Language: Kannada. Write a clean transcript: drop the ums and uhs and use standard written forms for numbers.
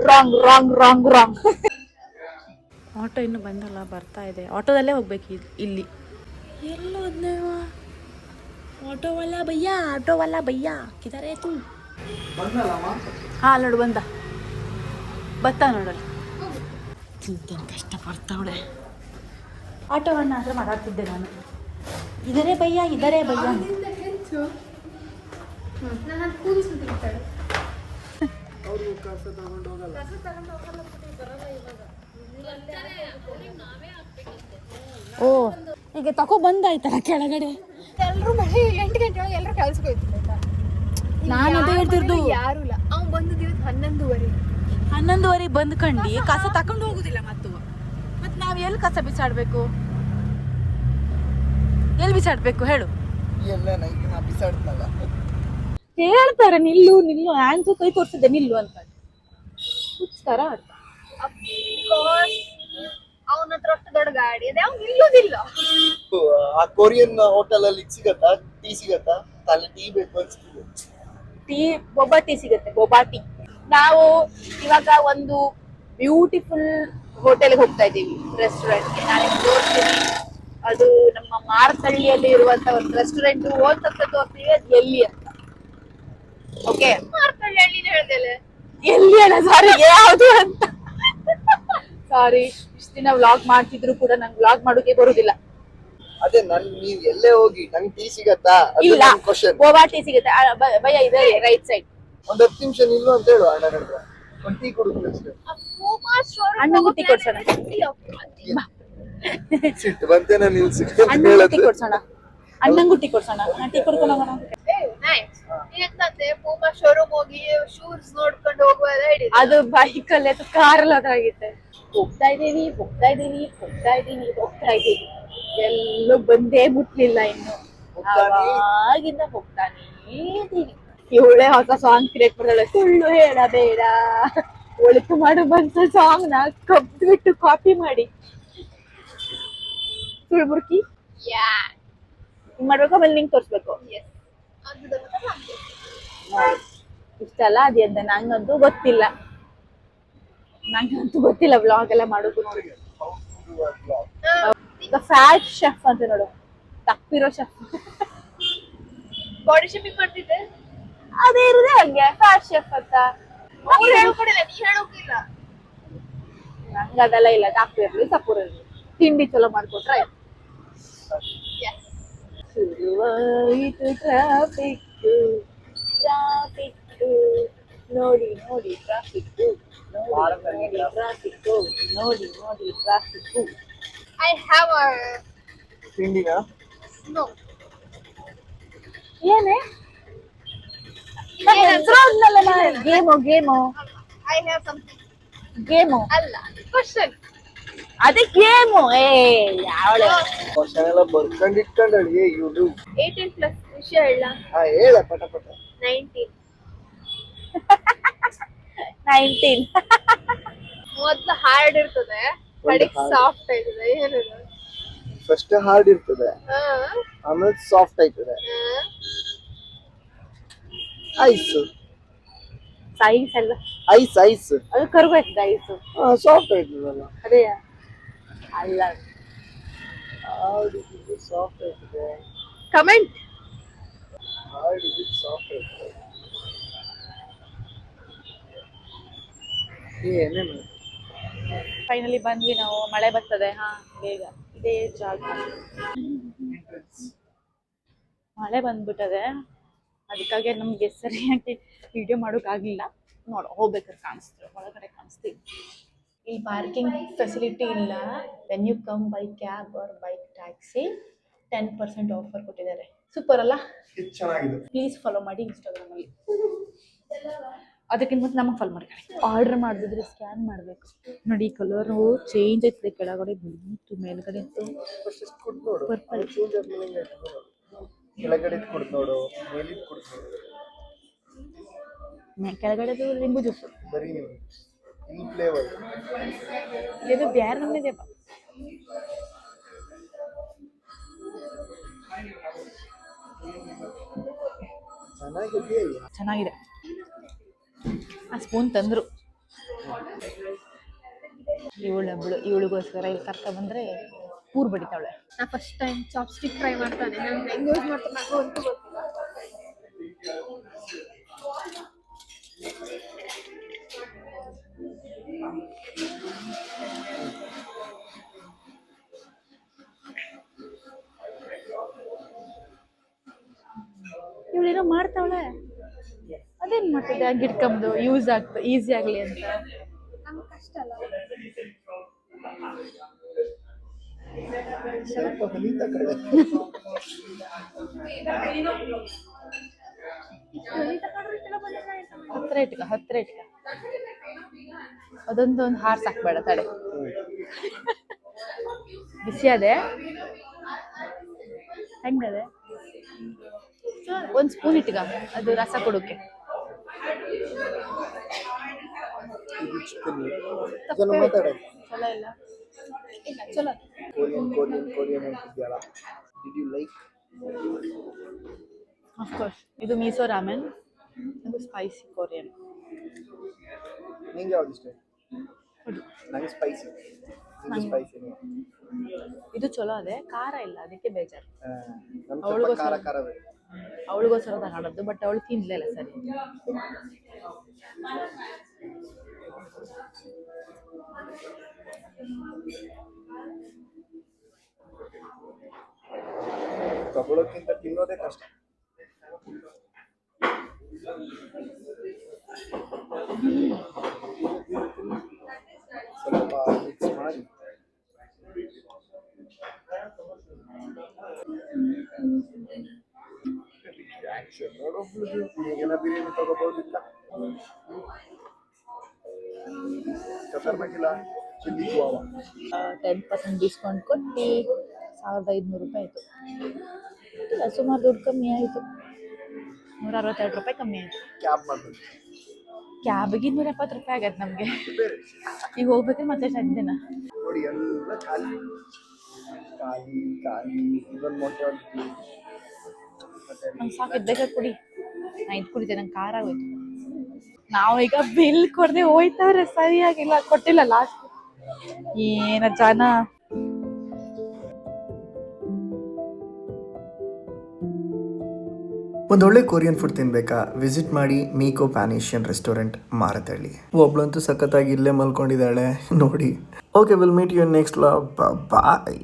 Wrong wrong wrong wrong. Auto ಇನ್ನೂ ಬಂದಲ್ಲ, ಬರ್ತಾ ಇದೆ. ಆಟೋದಲ್ಲೇ ಹೋಗ್ಬೇಕು ಇಲ್ಲಿ. ಎಲ್ಲೋದ್ನೇವ ಆಟೋ ವಾಲ ಭಯ್ಯ, ಆಟೋ ವಾಲ ಭಯ್ಯ ಕಿದಾರೆ ತು. ಹಾಂ ನೋಡು ಬತ್ತಾ ನೋಡಲ್ಲಿ. ಚಿಂತೆನ್ ಕಷ್ಟ ಪಡ್ತಾವಳೆ. ಆಟೋವನ್ನು ಆದರೆ ಮಾತಾಡ್ತಿದ್ದೆ ನಾನು. ಇದರೇ ಭಯ್ಯ ಓ ಈಗ ತಕೋ ಬಂದಾಯ್ತಲ್ಲ ಕೆಳಗಡೆ. ಎಲ್ಲರೂ ಮಳೆ 8 ಗಂಟೆ ಒಳಗೆ ಎಲ್ಲರೂ ಕೆಲ್ಸಕ್ಕೆ ಹೋಯ್ತು. ನಾನು ಅದೇ ಹೇಳ್ತಿರ್ದು. ಯಾರು ಇಲ್ಲ. ಅವ್ನು ಬಂದು ದಿವಸ 11:30 ಬಂದ್ಕಂಡು ಕಸ ತಕೊಂಡು ಹೋಗುದಿಲ್ಲ. ಮತ್ತು ನಾವು ಎಲ್ಲಿ ಕಸ ಬಿಸಾಡ್ಬೇಕು ಹೇಳು. ಹೇಳ್ತಾರೆ ನಿಲ್ಲು ಆನ್ಸು ಕೈ ತೋರಿಸಿದ್ದೆ ನಿಲ್ಲು ಅಂತ ಹುಚ್ತಾರ. ಅವನ ಹತ್ರ ಅಷ್ಟು ದೊಡ್ಡ ಗಾಡಿ ಅದೇ ಅವ್ನು ನಿಲ್ಲುವುದಿಲ್ಲ. ಆ ಕೊರಿಯನ್ ಹೋಟೆಲ್ ಅಲ್ಲಿ ಸಿಗತ್ತಾ ಟೀ ಸಿಗತ್ತಾ? ಅಲ್ಲಿ ಟೀ ಬೇಕು ಅನ್ಸ್ತಿದೆ. ಬೊಬ್ಬಾ ಟೀ ಸಿಗುತ್ತೆ, ಬೊಬ್ಬಾ ಟೀ. ನಾವು ಇವಾಗ ಒಂದು ಬ್ಯೂಟಿಫುಲ್ ಹೋಟೆಲ್ಗೆ ಹೋಗ್ತಾ ಇದ್ದೀವಿ, ರೆಸ್ಟೋರೆಂಟ್ಗೆ. ನಾನು ತೋರಿಸ್ತೀನಿ. ಅದು ನಮ್ಮ ಮಾರತಳ್ಳಿಯಲ್ಲಿ ಇರುವಂತ ಒಂದು ರೆಸ್ಟೋರೆಂಟ್. ಓದ್ತಕ್ಕ ತೋರಿಸ್ತೀವಿ ಅದು ಎಲ್ಲಿ ಅಂತ. ಓಕೆ, ಮಾರತಳ್ಳಿ ಹೇಳ್ದಲೆ ಎಲ್ಲಿ ಅಲ್ಲ, ಸಾರಿ ಯಾವುದು ಅಂತ. ಸಾರಿ, ಇಷ್ಟ ದಿನ ವ್ಲಾಗ್ ಮಾಡ್ತಿದ್ರು ಕೂಡ ನಂಗೆ ವ್ಲಾಗ್ ಮಾಡೋಕೆ ಬರುದಿಲ್ಲ. ಅದೇ ನೀವ್ ಎಲ್ಲೇ ಹೋಗಿ ನಂಗೆ ಟೀ ಸಿಗತ್ತಾ? ಇಲ್ಲ, ಗೋವಾ ಟೀ ಸಿಗುತ್ತೆ ಭಯ್ಯ, ಇದೆ ರೈಟ್ ಸೈಡ್. ಒಂದ್ 10 ನಿಮಿಷ ನಿಲ್ಲು ಅಂತ ಹೇಳು ಅಣ್ಣ ಹತ್ರ. ಒಂದ್ ಟೀ ಕುಡಿದ್ರು ಅಷ್ಟೇ. ಅಣ್ಣಂಗೂ ಟೀ ಕೊಡ್ಸೋಣ. ಸಿಟ್ಟು ಬಂತೇನ ನಿಲ್ಸಿ ಅಣ್ಣಂಗೂ ಟೀ ಕೊಡ್ಸೋಣ. ನಾ ಟೀ ಕೊಡ್ಕೊಂಡು ಹೋಗೋಣ. ಪೂಮಾ ಶೋರೂಮ್ ಹೋಗಿ ಶೂಸ್ ನೋಡ್ಕೊಂಡು ಹೋಗುವಾಗ ಅದು ಬೈಕಲ್ಲಿ ಅಥವಾ ಕಾರಲ್ಲಿ ಅದಾಗಿತ್ತೆ. ಹೋಗ್ತಾ ಇದೀವಿ ಎಲ್ಲೂ ಬಂದೇ ಮುಟ್ಲಿಲ್ಲ ಇನ್ನು. ಆಗಿಂದ ಹೋಗ್ತಾನೆ ಇದೀವಿ. ಇವಳೆ ಹೊಸ ಸಾಂಗ್ ಕ್ರಿಯೇಟ್ ಮಾಡಿದಾಳೆ, ಸುಳ್ಳು ಹೇಳಬೇಡ. ಒಳಿತು ಮಾಡು ಬಂತ ಸಾಂಗ್ ನ ಕಬ್ದು ಬಿಟ್ಟು ಕಾಪಿ ಮಾಡಿ ಸುಳ್ಳು ಮುರ್ಕಿ ಹಿಂಗ್ ಮಾಡ್ಬೇಕು. ಆಮೇಲೆ ನಿಂಗೆ ತೋರ್ಸ್ಬೇಕು. ಇಷ್ಟಲ್ಲ ಅದ ನಂಗಂತೂ ಗೊತ್ತಿಲ್ಲ ವ್ಲಾಗ್ ಎಲ್ಲ ಮಾಡೋದು. ನೋಡಿ ಈಗ ಫ್ಯಾಟ್ ಶೆಫ್ ಅಂತ ನೋಡು, ತಪ್ಪಿರೋ ಶೆಫ್. ಬಾಡಿ ಶೇಪಿಂಗ್ ಮಾಡ್ತಿದ್ದೆ, ಅದೇ ಇರುದೇ ಹಂಗೆ ಫ್ಯಾಟ್ ಶೆಫ್ ಅಂತ. ಹೇಳ್ಕೊಡಿಲ್ಲ, ನೀ ಹೇಳೋಕಿಲ್ಲ. ನಂಗೆ ಅದೆಲ್ಲ ಇಲ್ಲ. ತಪ್ಪಿರ್ಲಿ ತಪ್ಪಿರಲಿ, ತಿಂಡಿ ಚಲೋ ಮಾಡ್ಕೊಟ್ರೆ ಆಯ್ತು. ಶುರುವಾಯಿತು ಟ್ರಾಫಿಕ್ ನೋಡಿ ಟ್ರಾಫಿಕ್, ನೋಡಿ traffic. I have a ತಿಂಡಿನಾ? no. ಏನೇ game I have something. Game ಅಲ್ಲ, question. ಅದೇ ಗೇಮು. ಯಾವಳೆ ಕ್ವಶನ್ ಎಲ್ಲ ಬರ್ಕೊಂಡು ಇಟ್ಕೊಂಡಳಿ ಇವ್ರು. 18+ ವಿಷಯ ಹೇಳ. ಹೇಳ ಪಟ 19. ಮೊದ್ಲು ಹಾರ್ಡ್ ಇರ್ತದೆ, ಕಡೆಗೆ ಸಾಫ್ಟ್ ಆಯ್ತದೆ. ಏನಿದೆ? ಫಸ್ಟ್ ಹಾರ್ಡ್ ಇರ್ತದೆ, ಆಮೇಲೆ ಸಾಫ್ಟ್ ಆಯ್ತದೆ. ಐಸ್ ಅಲ್ಲ, ಐಸ್ ಅದು ಕರ್ಗೋಯ್ತದ ಐಸು. ಸಾಫ್ಟ್ ಆಯ್ತದಲ್ಲ. ಅದೇ ಅಲ್ಲ, ಹಾರ್ಡ್ ಇದ್ದು ಸಾಫ್ಟ್ ಆಯ್ತದೆ. ಕಮೆಂಟ್. ಹಾರ್ಡ್ ಇದ್ದು ಸಾಫ್ಟ್ ಆಯ್ತದೆ. ಏನೇನು ಫೈನಲಿ ಬಂದ್ವಿ ನಾವು. ಮಳೆ ಬರ್ತದೆ. ಬೇಗ ಇದೇ ಜಾಗ. ಮಳೆ ಬಂದ್ಬಿಟ್ಟದೆ, ಅದಕ್ಕಾಗಿ ನಮ್ಗೆ ಸರಿಯಾಗಿ ವಿಡಿಯೋ ಮಾಡೋಕ್ಕಾಗಲಿಲ್ಲ. ಹೋಗ್ಬೇಕಾದ್ರೆ ಕಾಣಿಸ್ತೀವಿ, ಒಳಗಡೆ ಕಾಣಿಸ್ತೀವಿ. ಈ ಪಾರ್ಕಿಂಗ್ ಫೆಸಿಲಿಟಿ ಇಲ್ಲ. When you come by cab or bike taxi 10% offer ಕೊಟ್ಟಿದ್ದಾರೆ. ಸೂಪರ್ ಅಲ್ಲ? ಚೆನ್ನಾಗಿದೆ. ಪ್ಲೀಸ್ ಫಾಲೋ ಮಾಡಿ ಇನ್ಸ್ಟಾಗ್ರಾಮಲ್ಲಿ. ಅದಕ್ಕಿಂತ ಮುಂಚೆ ನಮಗೆ ಫಾಲೋ ಮಾಡಿ. ಆರ್ಡರ್ ಮಾಡಿದ್ರೆ ಸ್ಕ್ಯಾನ್ ಮಾಡಬೇಕು. ನೋಡಿ, ಕಲರು ಚೇಂಜ್ ಆಯ್ತದೆ. ಕೆಳಗಡೆ ಬಿಟ್ಟು ಮೇಲ್ಗಡೆ ಪರ್ಪಲ್. ಕೆಳಗಡೆ ಕೊಡ್ತು ನೋಡು, ಮೇಲಿದ್ ಕೊಡ್ತು ನೋಡು. ಕೆಳಗಡೆದು ಲಿಂಬು ಜ್ಯೂಸು ಬರೀ ಈ ಫ್ಲೇವರ್. ಇದು ಬ್ಯಾರೆ ನಮ್ಮಿದೆಯಪ್ಪ. ಚೆನ್ನಾಗಿದೆ. ಆ ಸ್ಪೂನ್ ತಂದ್ರು. ಇವಳಿಗೋಸ್ಕರ ಇಲ್ಲಿ ಕರ್ಕೊಂಡ್ಬಂದ್ರೆ ಊರು ಬಡಿತಾವಳೆ. ನಾ ಫಸ್ಟ್ ಟೈಮ್ ಚಾಪ್ಸ್ಟಿಕ್ ಟ್ರೈ ಮಾಡ್ತಾನೆ. ನಾನು ಹೆಂಗ್ ಯೂಸ್ ಮಾಡ್ತಾನೆ ನನಗೂ ಅಂತೂ ಗೊತ್ತಿಲ್ಲ. ಇವಳೇನೋ ಮಾಡ್ತಾವಳೆ, ಅದೇನ್ ಮಾಡ್ತಿದ್ದೆ ಹಂಗೆ ಇಟ್ಕೊಂಬುದು ಯೂಸ್ ಆಗ್ತದೆ ಈಸಿ ಆಗಲಿ ಅಂತ. ನಮ್ಗೆ ಕಷ್ಟ ಅಲ್ಲ. ಸ್ವಲ್ಪ ಕಲಿತ ಕಡೆ ಹತ್ರ ಇಟ್ಕ ಅದೊಂದು ಹಾರ್ ಸಾಕ್ಬೇಡ ತಡೆ. ಬಿಸಿ ಅದೇ ಹೆಂಗದೆ ಒಂದ್ ಸ್ಪೂನ್ ಇಟ್ಕ ಅದು ರಸ ಕೊಡೋಕೆ. ಚಲೋ ಮಾತಾಡೋದು. ಚಲೋ ಇಲ್ಲ ಚಲೋ. ಕೊರಿಯನ್ ಅಂತಿದ್ಯಲ್ಲ, ಡಿಡ್ ಯು ಲೈಕ್? ಅಫ್ಕೋರ್ಸ್ ಇದು ಮೀಸೋ ರಾಮೆನ್, ಇದು ಸ್ಪೈಸಿ ಕೊರಿಯನ್. ನಿಂಗೆ ಯಾವ್ದು ಇಷ್ಟ? ನಂಗೆ ಸ್ಪೈಸಿ. ಇದು ಚಲೋ ಅದೇ, ಖಾರ ಇಲ್ಲ ಅದಕ್ಕೆ ಬೇಜಾರು. ಖಾರ ಅವಳಿಗೋಸ್ಕರ ತಗೊಂಡದ್ದು, ಬಟ್ ಅವಳು ತಿನ್ಲಿಲ್ಲ ಸರಿ. ತಗೊಳ್ಳೋಕ್ಕಿಂತ ತಿನ್ನೋದೇ ಕಷ್ಟ. ಸ್ವಲ್ಪ ಮಿಕ್ಸ್ ಮಾಡಿ ಈಗೆಲ್ಲ ಬಿರಿಯಾನಿ ತಗೋಬಹುದಿಲ್ಲ. ಕಸರ್ಮಗಿಲ್ಲ ಚಿಲ್ಲಿ ಗುವಾವ 10% ಡಿಸ್ಕೌಂಟ್ ಕೊಟ್ಟು 1500 ರೂಪಾಯಿ ಆಯಿತು. ಸುಮಾರು ದುಡ್ಡು ಕಮ್ಮಿ ಆಯಿತು, 162 ರೂಪಾಯಿ ಕಮ್ಮಿ ಆಯಿತು. ಕ್ಯಾಬ್ ಮಾಡ್ಬೇಕು. ಕ್ಯಾಬ್ಗೆ 270 ರೂಪಾಯಿ ಆಗತ್ತೆ ನಮಗೆ. ಈಗ ಹೋಗ್ಬೇಕಾದ್ರೆ ಮತ್ತೆ ಸಂಜೆನ ನೋಡಿ ಎಲ್ಲ ಖಾಲಿ ಖಾಲಿ ಖಾಲಿ. ಇವನ್ ಮೊಟ್ಟೆ ನಂಗೆ ಸಾಕಿದ್ದು ಬೇಕಾದ್ರೆ ಕುಡಿ, ನಾ ಇದು ಕುಡಿತೆ, ನಂಗೆ ಖಾರ ಆಗೋಯ್ತು. ನಾವೀಗ ಬಿಲ್ ಕೊಡದೆ ಹೋಯ್ತವ್ರೆ, ಸರಿಯಾಗಿಲ್ಲ ಕೊಟ್ಟಿಲ್ಲ ಲಾಸ್ಟ್. ಏನ ಜನ. ಒಂದೊಳ್ಳೆ ಕೊರಿಯನ್ ಫುಡ್ ತಿನ್ಬೇಕಾ? ವಿಸಿಟ್ ಮಾಡಿ Meeko pan Asian restaurant Marathahalli. ಒಬ್ಳಂತೂ ಸಖತ್ತಾಗಿ ಇಲ್ಲೇ ಮಲ್ಕೊಂಡಿದ್ದಾಳೆ ನೋಡಿ. Okay, will meet you next vlog. Bye.